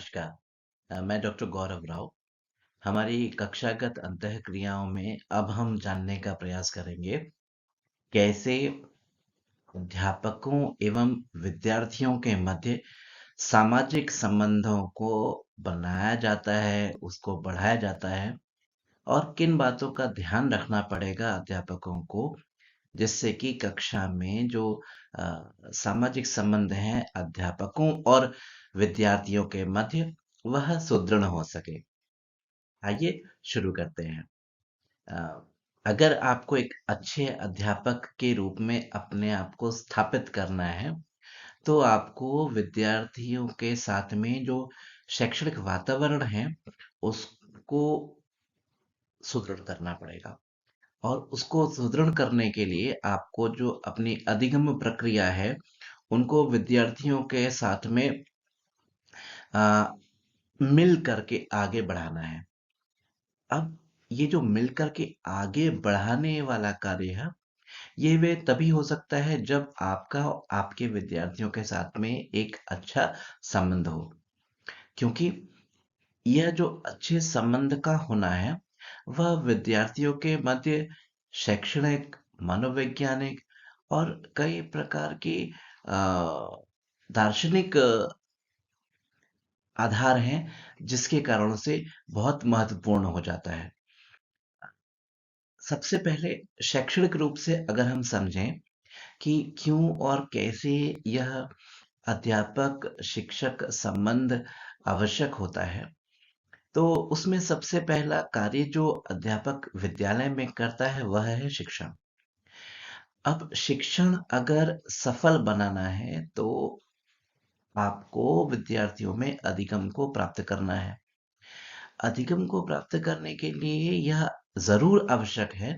नमस्कार। मैं डॉक्टर गौरव राव। हमारी कक्षागत अंतःक्रियाओं में अब हम जानने का प्रयास करेंगे कैसे अध्यापकों एवं विद्यार्थियों के मध्य सामाजिक संबंधों को बनाया जाता है, उसको बढ़ाया जाता है और किन बातों का ध्यान रखना पड़ेगा अध्यापकों को जिससे कि कक्षा में जो सामाजिक संबंध हैं अध्यापकों और विद्यार्थियों के मध्य वह सुदृढ़ हो सके। आइए शुरू करते हैं। अ, अगर आपको एक अच्छे अध्यापक के रूप में अपने आप को स्थापित करना है, तो आपको विद्यार्थियों के साथ में जो शैक्षणिक वातावरण है, उसको सुदृढ़ करना पड़ेगा। और उसको सुदृढ़ करने के लिए आपको जो अपनी अधिगम प्रक्रिया है, उनको विद्यार्थियों के साथ में अ, मिल करके आगे बढ़ाना है। अब ये जो मिलकर के आगे बढ़ाने वाला कार्य है, ये वे तभी हो सकता है जब आपका आपके विद्यार्थियों के साथ में एक अच्छा संबंध हो। क्योंकि यह जो अच्छे संबंध का होना है, वह विद्यार्थियों के मध्य शैक्षणिक, मनोवैज्ञानिक और कई प्रकार की दार्शनिक आधार हैं, जिसके कारण से बहुत महत्वपूर्ण हो जाता है। सबसे पहले शैक्षणिक रूप से अगर हम समझें कि क्यों और कैसे यह अध्यापक शिक्षक संबंध आवश्यक होता है, तो उसमें सबसे पहला कार्य जो अध्यापक विद्यालय में करता है वह है शिक्षण। अब शिक्षण अगर सफल बनाना है तो आपको विद्यार्थियों में अधिगम को प्राप्त करना है। अधिगम को प्राप्त करने के लिए यह जरूर आवश्यक है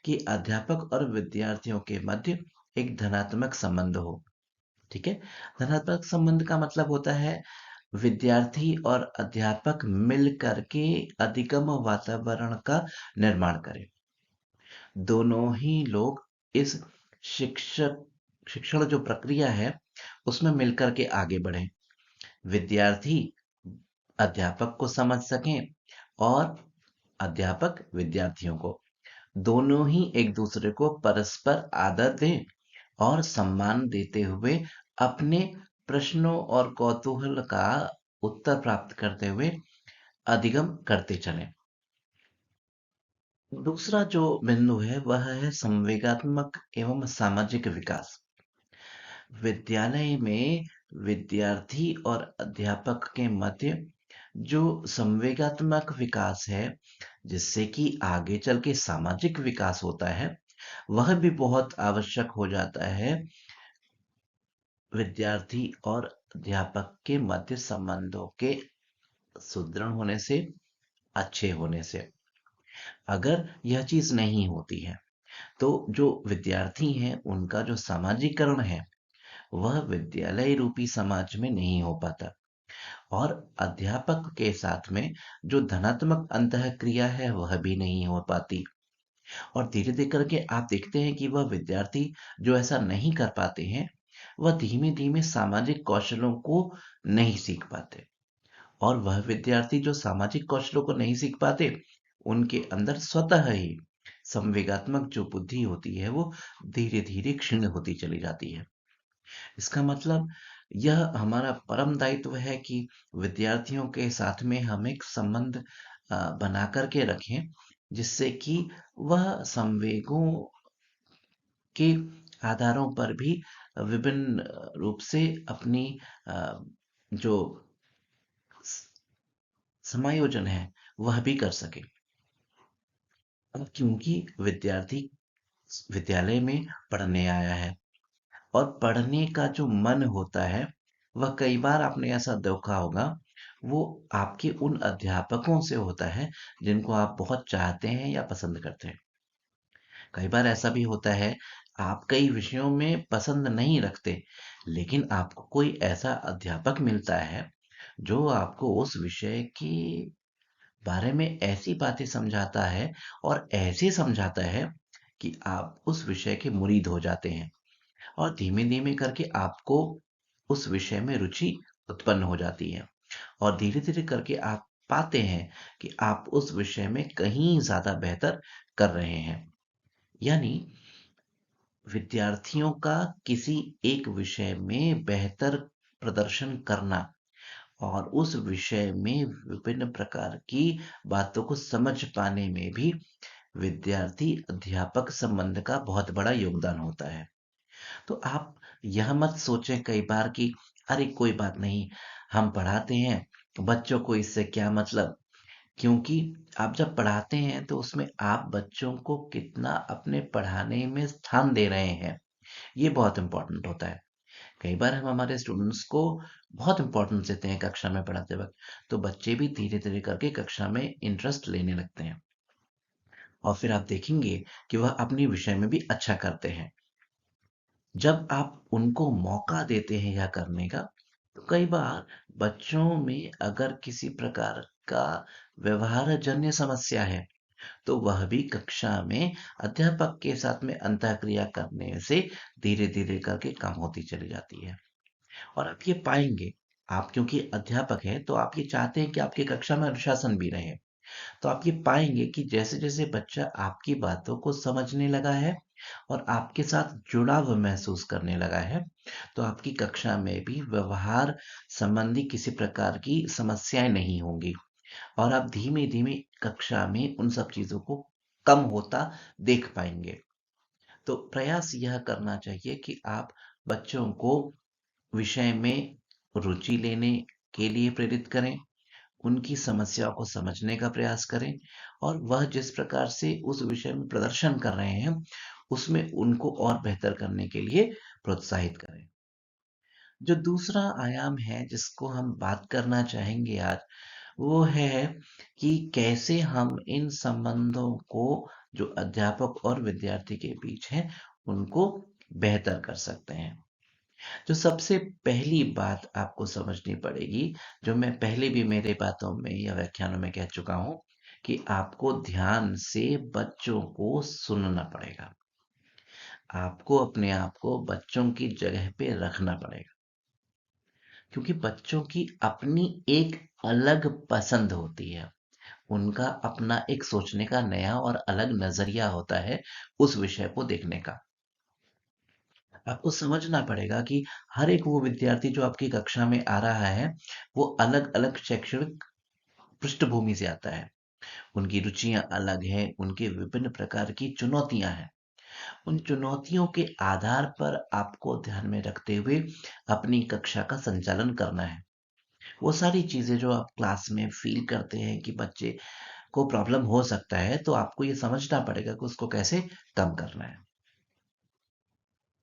कि अध्यापक और विद्यार्थियों के मध्य एक धनात्मक संबंध हो। ठीक है। धनात्मक संबंध का मतलब होता है विद्यार्थी और अध्यापक मिल करके अधिगम वातावरण का निर्माण करें। दोनों ही लोग इस शिक्षक शिक्षण जो प्रक्रिया है उसमें मिलकर के आगे बढ़ें। विद्यार्थी अध्यापक को समझ सकें और अध्यापक विद्यार्थियों को। दोनों ही एक दूसरे को परस्पर आदर दें और सम्मान देते हुए अपने प्रश्नों और कौतूहल का उत्तर प्राप्त करते हुए अधिगम करते चलें। दूसरा जो बिंदु है वह है संवेगात्मक एवं सामाजिक विकास। विद्यालय में विद्यार्थी और अध्यापक के मध्य जो संवेगात्मक विकास है, जिससे कि आगे चल के सामाजिक विकास होता है, वह भी बहुत आवश्यक हो जाता है विद्यार्थी और अध्यापक के मध्य संबंधों के सुदृढ़ होने से, अच्छे होने से। अगर यह चीज नहीं होती है तो जो विद्यार्थी हैं उनका जो सामाजिकरण है वह विद्यालय रूपी समाज में नहीं हो पाता और अध्यापक के साथ में जो धनात्मक अंतःक्रिया है वह भी नहीं हो पाती। और धीरे धीरे करके आप देखते हैं कि वह विद्यार्थी जो ऐसा नहीं कर पाते हैं, वह धीमे धीमे सामाजिक कौशलों को नहीं सीख पाते। और वह विद्यार्थी जो सामाजिक कौशलों को नहीं सीख पाते, उनके अंदर स्वतः ही संवेगात्मक जो बुद्धि होती है वो धीरे धीरे क्षीण होती चली जाती है। इसका मतलब यह हमारा परम दायित्व है कि विद्यार्थियों के साथ में हम एक संबंध बना करके रखें, जिससे कि वह संवेगों के आधारों पर भी विभिन्न रूप से अपनी जो समायोजन है वह भी कर सके। अब क्योंकि विद्यार्थी विद्यालय में पढ़ने आया है और पढ़ने का जो मन होता है वह कई बार आपने ऐसा देखा होगा, वो आपके उन अध्यापकों से होता है जिनको आप बहुत चाहते हैं या पसंद करते हैं। कई बार ऐसा भी होता है आप कई विषयों में पसंद नहीं रखते, लेकिन आपको कोई ऐसा अध्यापक मिलता है जो आपको उस विषय के बारे में ऐसी बातें समझाता है और ऐसे समझाता है कि आप उस विषय के मुरीद हो जाते हैं और धीमे धीमे करके आपको उस विषय में रुचि उत्पन्न हो जाती है और धीरे-धीरे करके आप पाते हैं कि आप उस विषय में कहीं ज़्यादा बेहतर कर रहे हैं। यानी विद्यार्थियों का किसी एक विषय में बेहतर प्रदर्शन करना और उस विषय में विभिन्न प्रकार की बातों को समझ पाने में भी विद्यार्थी अध्यापक संबंध का बहुत बड़ा योगदान होता है। तो आप यह मत सोचें कई बार कि अरे कोई बात नहीं, हम पढ़ाते हैं, बच्चों को इससे क्या मतलब? क्योंकि आप जब पढ़ाते हैं तो उसमें आप बच्चों को कितना अपने पढ़ाने में स्थान दे रहे हैं, ये बहुत इम्पोर्टेंट होता है। कई बार हम हमारे स्टूडेंट्स को बहुत इम्पोर्टेंस देते हैं कक्षा में पढ़ाते वक़्त, तो बच्चे भी धीरे-धीरे करके कक्षा में इंटरेस्ट लेने लगते हैं और फिर आप देखेंगे कि वह अपने विषय में भी अच्छा करते हैं। जब आप उनको मौका देते हैं यह करने का, तो कई बार बच्चों में अगर किसी प्रकार का व्यवहारजन्य समस्या है, तो वह भी कक्षा में अध्यापक के साथ में अंतःक्रिया करने से धीरे-धीरे करके कम होती चली जाती है। और आप ये पाएँगे, आप क्योंकि अध्यापक हैं, तो आप ये चाहते हैं कि आपकी कक्षा में अनुशासन भी रहे। तो आप ये पाएँगे कि जैसे-जैसे बच्चा आपकी बातों को समझने लगा है और आपके साथ जुड़ाव महसूस करने लगा है, तो आपकी कक्षा में भी व्यवहार संबंधी किसी प्रकार की समस्याएँ नहीं होंगी और आप धीमे-धीमे कक्षा में उन सब चीज़ों को कम होता देख पाएँगे। तो प्रयास यह करना चाहिए कि आप बच्चों को विषय में रुचि लेने के लिए प्रेरित करें, उनकी समस्याओं को समझने का प्रयास करें और वह जिस प्रकार से उस विषय में प्रदर्शन कर रहे हैं, उसमें उनको और बेहतर करने के लिए प्रोत्साहित करें। जो दूसरा आयाम है जिसको हम बात करना चाहेंगे आज, वो है कि कैसे हम इन संबंधों को जो अध्यापक और विद्यार्थी के बीच हैं, उनको बेहतर कर सकते हैं। जो सबसे पहली बात आपको समझनी पड़ेगी, जो मैं पहले भी मेरे बातों में या व्याख्यानों में कह चुका हूँ, कि आपको ध्यान से बच्चों को सुनना पड़ेगा। आपको अपने आप को बच्चों की जगह पे रखना पड़ेगा, क्योंकि बच्चों की अपनी एक अलग पसंद होती है। उनका अपना एक सोचने का नया और अलग नज़रिया होता है उस विषय को देखने का। आपको समझना पड़ेगा कि हर एक वो विद्यार्थी जो आपकी कक्षा में आ रहा है, वो अलग-अलग शैक्षणिक पृष्ठभूमि से आता है। उनकी रुचियाँ अलग हैं, उनकी विभिन्न प्रकार की चुनौतियाँ हैं। उन चुनौतियों के आधार पर आपको ध्यान में रखते हुए अपनी कक्षा का संचालन करना है। वो सारी चीज़ें जो आप क्लास में फ़ील करते हैं कि बच्चे को प्रॉब्लम हो सकता है, तो आपको ये समझना पड़ेगा कि उसको कैसे कम करना है।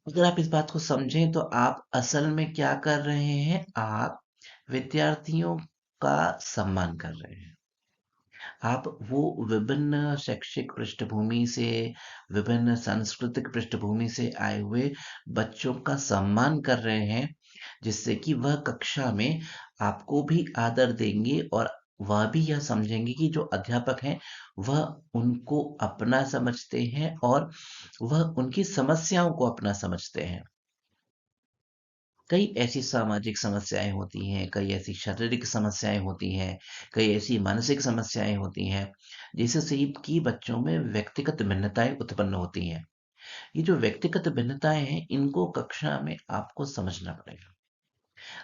अगर आप इस बात को समझें तो आप असल में क्या कर रहे हैं, आप विद्यार्थियों का सम्मान कर रहे हैं। आप वो विभिन्न शैक्षिक पृष्ठभूमि से, विभिन्न सांस्कृतिक पृष्ठभूमि से आए हुए बच्चों का सम्मान कर रहे हैं, जिससे कि वह कक्षा में आपको भी आदर देंगे और वह भी यह समझेंगे कि जो अध्यापक हैं, वह उनको अपना समझते हैं और वह उनकी समस्याओं को अपना समझते हैं। कई ऐसी सामाजिक समस्याएँ होती हैं, कई ऐसी शारीरिक समस्याएँ होती हैं, कई ऐसी मानसिक समस्याएँ होती हैं, जिससे कि बच्चों में व्यक्तिगत भिन्नताएँ उत्पन्न होती हैं। ये जो व्यक्तिगत भिन्नताएँ हैं, इनको कक्षा में आपको समझना पड़ेगा।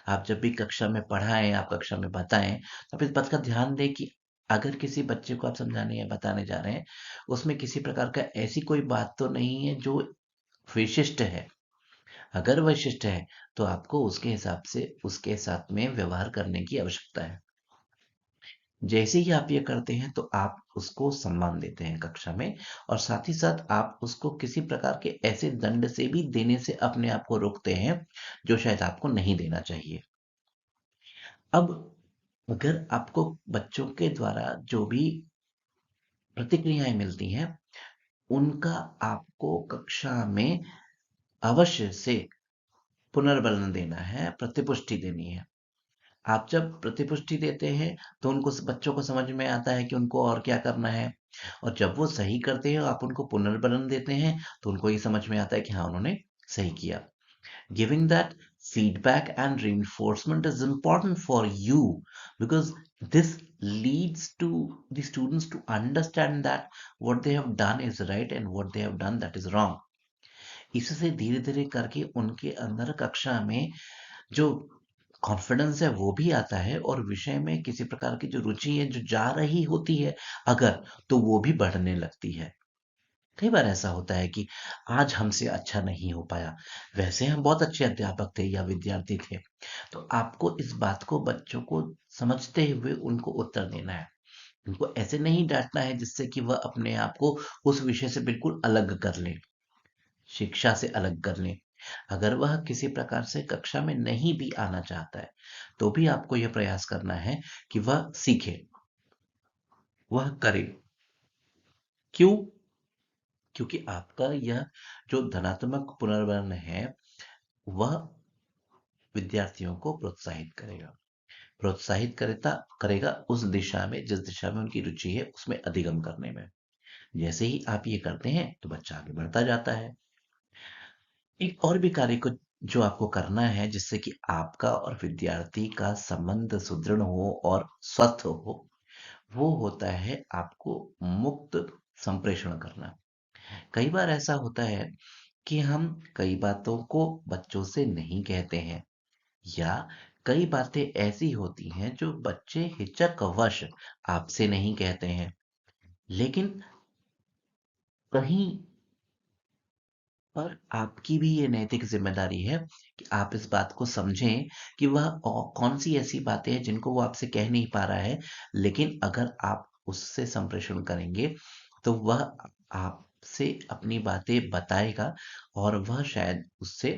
आप जब भी कक्षा में पढ़ाएँ, आप कक्षा में बताएँ, तो आप इस बात का ध्यान दें कि अगर किसी बच्चे को आप समझाने या बताने जा रहे हैं, उसमें किसी प्रकार का ऐसी कोई बात तो नहीं है जो विशिष्ट है। अगर वशिष्ठ है, तो आपको उसके हिसाब से उसके साथ में व्यवहार करने की आवश्यकता है। जैसे ही आप ये करते हैं, तो आप उसको सम्मान देते हैं कक्षा में और साथ ही साथ आप उसको किसी प्रकार के ऐसे दंड से भी देने से अपने आप को रोकते हैं, जो शायद आपको नहीं देना चाहिए। अब अगर आपको बच्चों के द्वारा जो भी प्रतिक्रियाएँ मिलती हैं, उनका आपको कक्षा में अवश्य से पुनर्बलन देना है, प्रतिपुष्टि देनी है। आप जब प्रतिपुष्टि देते हैं, तो उनको बच्चों को समझ में आता है कि उनको और क्या करना है और जब वो सही करते हैं, आप उनको पुनर्बलन देते हैं, तो उनको ये समझ में आता है कि हाँ, उन्होंने सही किया। Giving that Feedback and reinforcement is important for you because this leads to the students to understand that what they have done is right and what they have done that is wrong. इससे धीरे धीरे करके उनके अंदर कक्षा में जो confidence है वो भी आता है और विषय में किसी प्रकार की जो रुचि है जो जा रही होती है अगर, तो वो भी बढ़ने लगती है। कई बार ऐसा होता है कि आज हमसे अच्छा नहीं हो पाया, वैसे हम बहुत अच्छे अध्यापक थे या विद्यार्थी थे। तो आपको इस बात को बच्चों को समझते हुए उनको उत्तर देना है। उनको ऐसे नहीं डांटना है जिससे कि वह अपने आप को उस विषय से बिल्कुल अलग कर ले, शिक्षा से अलग कर ले। अगर वह किसी प्रकार से कक्षा में नहीं भी आना चाहता है, तो भी आपको यह प्रयास करना है कि वह सीखे, वह करे। क्यों? क्योंकि आपका यह जो धनात्मक पुनर्वर्ण है, वह विद्यार्थियों को प्रोत्साहित करेगा। प्रोत्साहित करेता करेगा उस दिशा में जिस दिशा में उनकी रुचि है उसमें अधिगम करने में। जैसे ही आप ये करते हैं तो बच्चा आगे बढ़ता जाता है। एक और भी कार्य को जो आपको करना है जिससे कि आपका और विद्यार्थी का संबंध सुदृढ़ हो और स्वस्थ हो, वो होता है आपको मुक्त संप्रेषण करना। कई बार ऐसा होता है कि हम कई बातों को बच्चों से नहीं कहते हैं या कई बातें ऐसी होती हैं जो बच्चे हिचकवश आपसे नहीं कहते हैं, लेकिन कहीं पर आपकी भी ये नैतिक जिम्मेदारी है कि आप इस बात को समझें कि वह कौन सी ऐसी बातें हैं जिनको वो आपसे कह नहीं पा रहा है, लेकिन अगर आप उससे संप्रेषण करेंगे तो वह आपसे अपनी बातें बताएगा और वह शायद उससे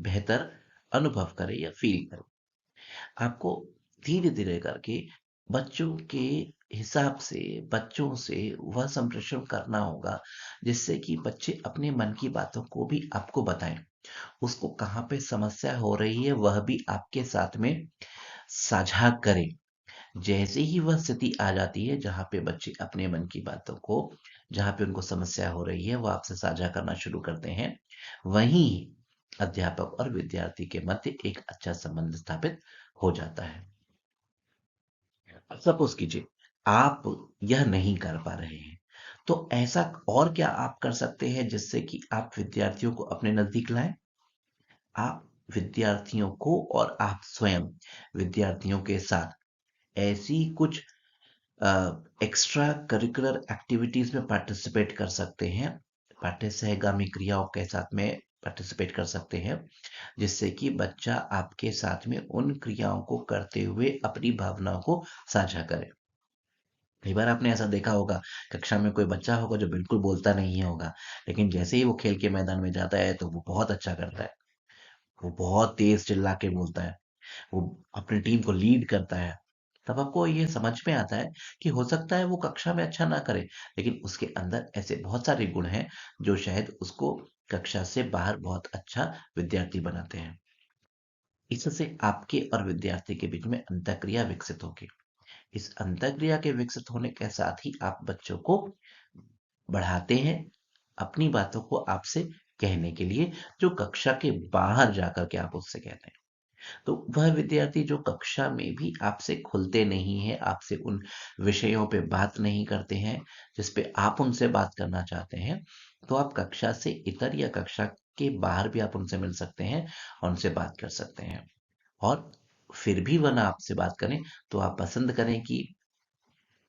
बेहतर अनुभव करे या फील करे। आपको धीरे-धीरे करके बच्चों के हिसाब से, बच्चों से वह संप्रेषण करना होगा, जिससे कि बच्चे अपने मन की बातों को भी आपको बताएँ। उसको कहाँ पे समस्या हो रही है, वह भी आपके साथ में साझा करें। जैसे ही वह स्थिति आ जाती है, जहाँ पे बच्चे अपने मन की बातों को, जहाँ पे उनको समस्या हो रही है, वो आपसे साझा करना शुरू करते हैं, वहीं अध्यापक और विद्यार्थी के मध्य एक अच्छा संबंध स्थापित हो जाता है। सपोज कीजिए आप यह नहीं कर पा रहे हैं, तो ऐसा और क्या आप कर सकते हैं जिससे कि आप विद्यार्थियों को अपने नजदीक लाएं? आप विद्यार्थियों को और आप स्वयं विद्यार्थियों के साथ ऐसी कुछ एक्स्ट्रा करिकुलर एक्टिविटीज में पार्टिसिपेट कर सकते हैं, पाठ्य सहगामी क्रियाओं के साथ में पार्टिसिपेट कर सकते हैं, जिससे कि बच्चा आपके साथ में उन क्रियाओं को करते हुए अपनी भावनाओं को साझा करे। कई बार आपने ऐसा देखा होगा, कक्षा में कोई बच्चा होगा जो बिल्कुल बोलता नहीं होगा, लेकिन जैसे ही वो खेल के मैदान में जाता है तो वो बहुत अच्छा करता है। वो बहुत तेज चिल्ला के बोलता है, वो अपनी टीम को लीड करता है। तब आपको ये समझ में आता है कि हो सकता है वो कक्षा में अच्छा ना करे, लेकिन उसके अंदर ऐसे बहुत सारे गुण हैं जो शायद उसको कक्षा से बाहर बहुत अच्छा विद्यार्थी बनाते हैं। इससे आपके और विद्यार्थी के बीच में अंतःक्रिया विकसित होगी। इस अंतःक्रिया के विकसित होने के साथ ही आप बच्चों को बढ़ाते हैं अपनी बातों को आपसे कहने के लिए, जो कक्षा के बाहर जाकर के आप उससे कहते हैं। तो वह विद्यार्थी जो कक्षा में भी आपसे खुलते नहीं हैं, आपसे उन विषयों पे बात नहीं करते हैं, जिस पे आप उनसे बात करना चाहते हैं, तो आप कक्षा से इतर या कक्षा के बाहर भी आप उनसे मिल सकते हैं और उनसे बात कर सकते हैं। और फिर भी वह ना आपसे बात करें, तो आप पसंद करें कि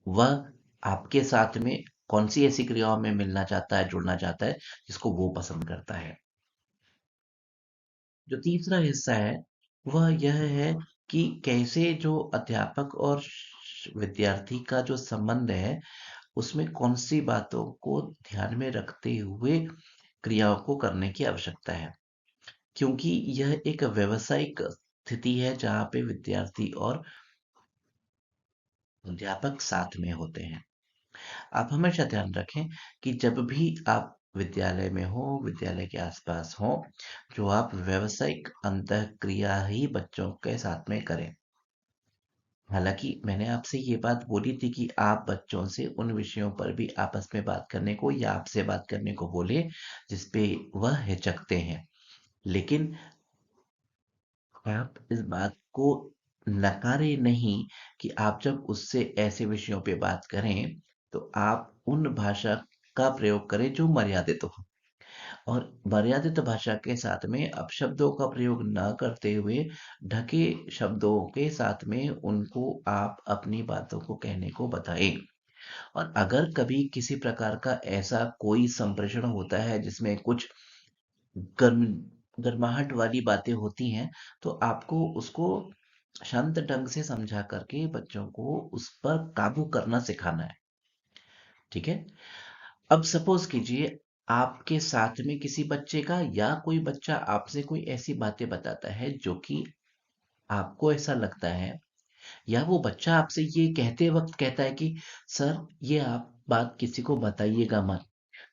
वह आपके साथ में कौन-सी ऐसी क्रियाओं में मिलना चाहता है, जुड़ना चाहता है, जिसको वो पसंद करता है। जो तीसरा हिस्सा है, वह यह है कि कैसे जो अध्यापक और विद्यार्थी का जो संबंध है, उसमें कौन-सी बातों को ध्यान में रखते हुए क्रियाओं को करने की आवश्यकता है। क्योंकि यह एक व्यावसायिक स्थिति है जहाँ पे विद्यार्थी और अध्यापक साथ में होते हैं। आप हमेशा ध्यान रखें कि जब भी आप विद्यालय में हो, विद्यालय के आसपास हो, जो आप व्यावसायिक अंतःक्रिया ही बच्चों के साथ में करें। हालाँकि मैंने आपसे ये बात बोली थी कि आप बच्चों से उन विषयों पर भी आपस में बात करने को या आपसे बात करने को बोले, जिस पे वह हिचकते हैं। लेकिन आप इस बात को नकारे नहीं कि आप जब उससे ऐसे विषयों पे बात करें, तो आप उन भाषा का प्रयोग करें जो मर्यादित हो। और मर्यादित भाषा के साथ में अपशब्दों का प्रयोग न करते हुए ढके शब्दों के साथ में उनको आप अपनी बातों को कहने को बताएं। और अगर कभी किसी प्रकार का ऐसा कोई संप्रेषण होता है जिसमें कुछ गर्म गर्माहट वाली बातें होती हैं, तो आपको उसको शांत ढंग से समझा करके बच्चों को उस पर काबू करना सिखाना है। ठीक है? अब सपोज कीजिए आपके साथ में किसी बच्चे का या कोई बच्चा आपसे कोई ऐसी बातें बताता है जो कि आपको ऐसा लगता है, या वो बच्चा आपसे ये कहते वक्त कहता है कि सर ये आप बात किसी को बताइएगा मत,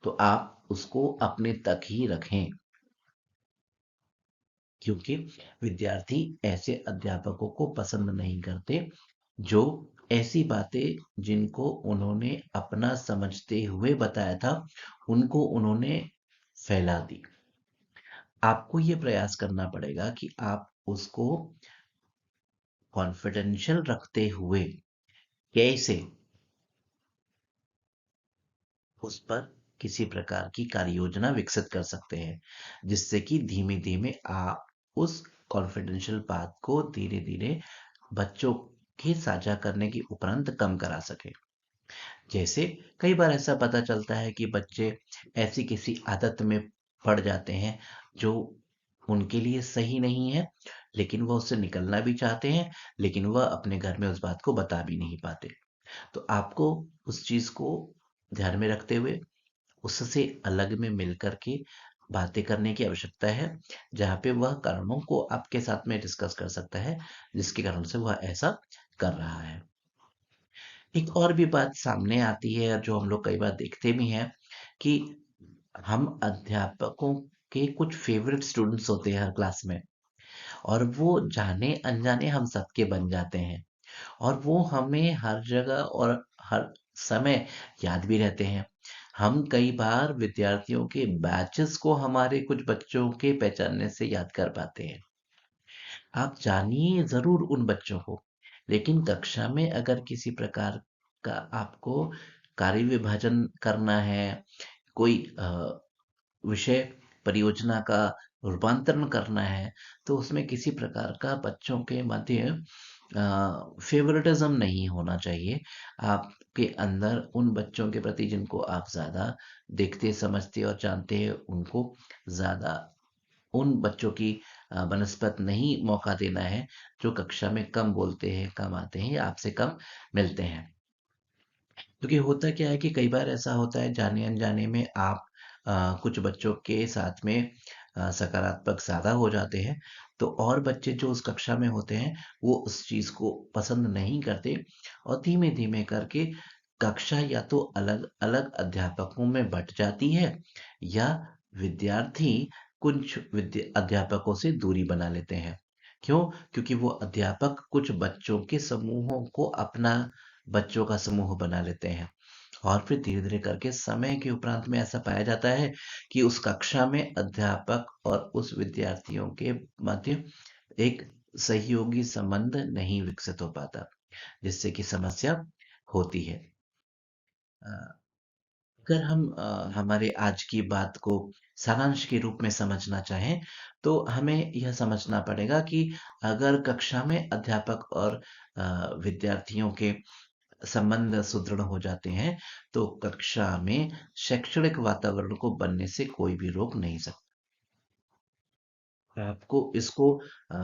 तो आप उसको अपने तक ही रखें। क्योंकि विद्यार्थी ऐसे अध्यापकों को पसंद नहीं करते जो ऐसी बातें जिनको उन्होंने अपना समझते हुए बताया था, उनको उन्होंने फैला दी। आपको ये प्रयास करना पड़ेगा कि आप उसको कॉन्फिडेंशियल रखते हुए कैसे उस पर किसी प्रकार की कार्य योजना विकसित कर सकते हैं, जिससे कि धीमे धीमे आप उस कॉन्फिडेंशियल बात को धीरे धीरे बच्चों के साझा करने के उपरांत कम करा सके। जैसे कई बार ऐसा पता चलता है कि बच्चे ऐसी किसी आदत में पड़ जाते हैं जो उनके लिए सही नहीं है, लेकिन वह उससे निकलना भी चाहते हैं, लेकिन वह अपने घर में उस बात को बता भी नहीं पाते। तो आपको उस चीज को ध्यान में रखते हुए उससे अलग में मिल कर के बातें करने की आवश्यकता है, जहाँ पे वह कारणों को आपके साथ में डिस्कस कर सकता है, जिसके कारण से वह ऐसा कर रहा है। एक और भी बात सामने आती है और जो हम लोग कई बार देखते भी हैं कि हम अध्यापकों के कुछ फेवरेट स्टूडेंट्स होते हैं हर क्लास में, और वो जाने अनजाने हम सबके बन जाते हैं, और वो हमें हर जगह और हर समय याद भी रहते हैं। हम कई बार विद्यार्थियों के बैचेस को हमारे कुछ बच्चों के पहचानने से याद कर पाते हैं। आप जानिए ज़रूर उन बच्चों को, लेकिन कक्षा में अगर किसी प्रकार का आपको कार्य विभाजन करना है, कोई विषय परियोजना का रूपांतरण करना है, तो उसमें किसी प्रकार का बच्चों के मध्य फेवरेटिज्म नहीं होना चाहिए। आपके अंदर उन बच्चों के प्रति जिनको आप ज़्यादा देखते, समझते और जानते हैं, उनको ज़्यादा उन बच्चों की बनस्पत नहीं मौका देना है, जो कक्षा में कम बोलते हैं, कम आते हैं या आपसे कम मिलते हैं। क्योंकि होता क्या है कि कई बार ऐसा होता है जाने-अनजाने में आप कुछ बच्चों के साथ में सकारात्मक ज़्यादा हो जाते हैं, तो और बच्चे जो उस कक्षा में होते हैं, वो उस चीज़ को पसंद नहीं करते, और धीमे-धीमे करके कक्षा या तो अलग-अलग अध्यापकों में बँट जाती है, या विद्यार्थी कुछ अध्यापकों से दूरी बना लेते हैं। क्यों? क्योंकि वो अध्यापक कुछ बच्चों के समूहों को अपना बच्चों का समूह बना लेते हैं, और फिर धीरे-धीरे करके समय के उपरांत में ऐसा पाया जाता है कि उस कक्षा में अध्यापक और उस विद्यार्थियों के मध्य एक सहयोगी संबंध नहीं विकसित हो पाता, जिससे कि समस्या होती है। अ, अगर हम हमारे आज की बात को सारांश के रूप में समझना चाहें, तो हमें यह समझना पड़ेगा कि अगर कक्षा में अध्यापक और विद्यार्थियों के संबंध सुदृढ़ हो जाते हैं, तो कक्षा में शैक्षणिक वातावरण को बनने से कोई भी रोक नहीं सकता। आपको इसको अ,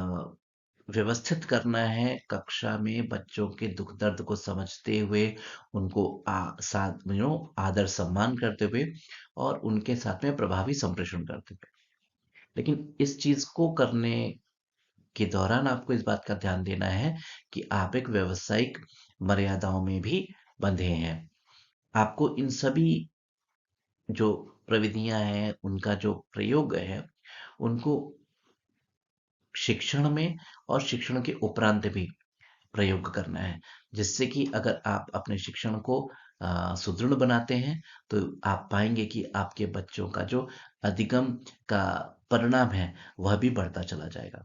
व्यवस्थित करना है कक्षा में बच्चों के दुख दर्द को समझते हुए, उनको साथ आदर सम्मान करते हुए, और उनके साथ में प्रभावी संप्रेषण करते हुए। लेकिन इस चीज को करने के दौरान आपको इस बात का ध्यान देना है कि आप एक व्यावसायिक मर्यादाओं में भी बंधे हैं। आपको इन सभी जो प्रविधियां हैं, उनका जो प्रयोग है, उनको शिक्षण में और शिक्षण के उपरांत भी प्रयोग करना है, जिससे कि अगर आप अपने शिक्षण को सुदृढ़ बनाते हैं, तो आप पाएंगे कि आपके बच्चों का जो अधिगम का परिणाम है, वह भी बढ़ता चला जाएगा।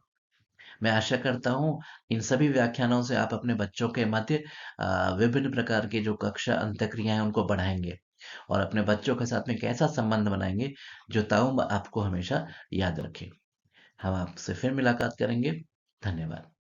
मैं आशा करता हूँ इन सभी व्याख्यानों से आप अपने बच्चों के मध्य विभिन्न प्रकार की जो कक्षा अंतःक्रियाएँ हैं उनको बढ़ाएँगे और अपने बच्चों के साथ में एक ऐसा संबंध बनाएँगे जो ताउम्र आपको हमेशा याद रखे। हम आपसे फिर मुलाकात करेंगे। धन्यवाद।